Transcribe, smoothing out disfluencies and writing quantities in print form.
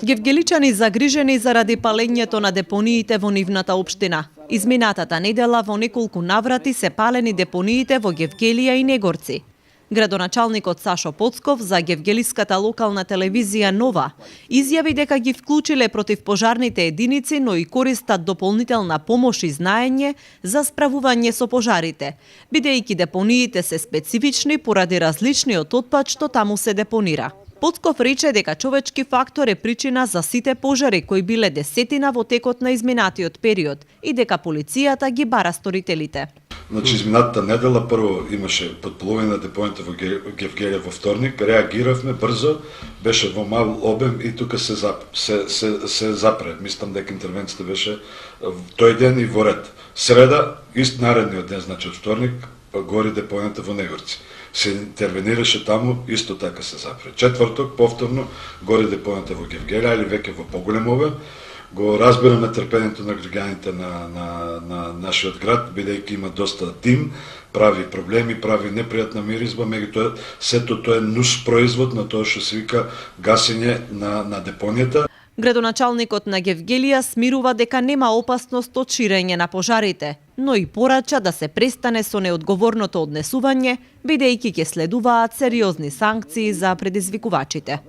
Гевгеличани загрижени заради палењето на депониите во нивната општина. Изминатата недела во неколку наврати се палени депониите во Гевгелија и Негорци. Градоначалникот Сашо Поцков за гевгелиската локална телевизија Нова изјави дека ги вклучиле против пожарните единици, но и користат дополнителна помош и знаење за справување со пожарите, бидејќи депониите се специфични поради различниот отпад што таму се депонира. Поцков рече дека човечки фактор е причина за сите пожари кои биле десетина во текот на изминатиот период и дека полицијата ги бара сторителите. Значи, изминатата недела прво имаше подполување на депоните во Гевгелија во вторник, реагиравме брзо, беше во мал обем и тука се запре. Мислам дека интервенцијата беше тој ден и во ред. Среда, ист наредниот ден, значи од вторник, гори депоните во Негорци. Се интервенираше таму, исто така се запре. Четврток, повторно, гори депоните во Гевгелија, или веќе во поголем обем. Го разбираме трпењето на граѓаните на нашиот град, бидејќи има доста дим, прави проблеми, прави непријатна миризба, меѓутоа сето тоа е нус производ на тоа што се вика гасење на депонијата. Градоначалникот на Гевгелија смирува дека нема опасност од ширење на пожарите, но и порача да се престане со неодговорното однесување, бидејќи ќе следуваат сериозни санкции за предизвикувачите.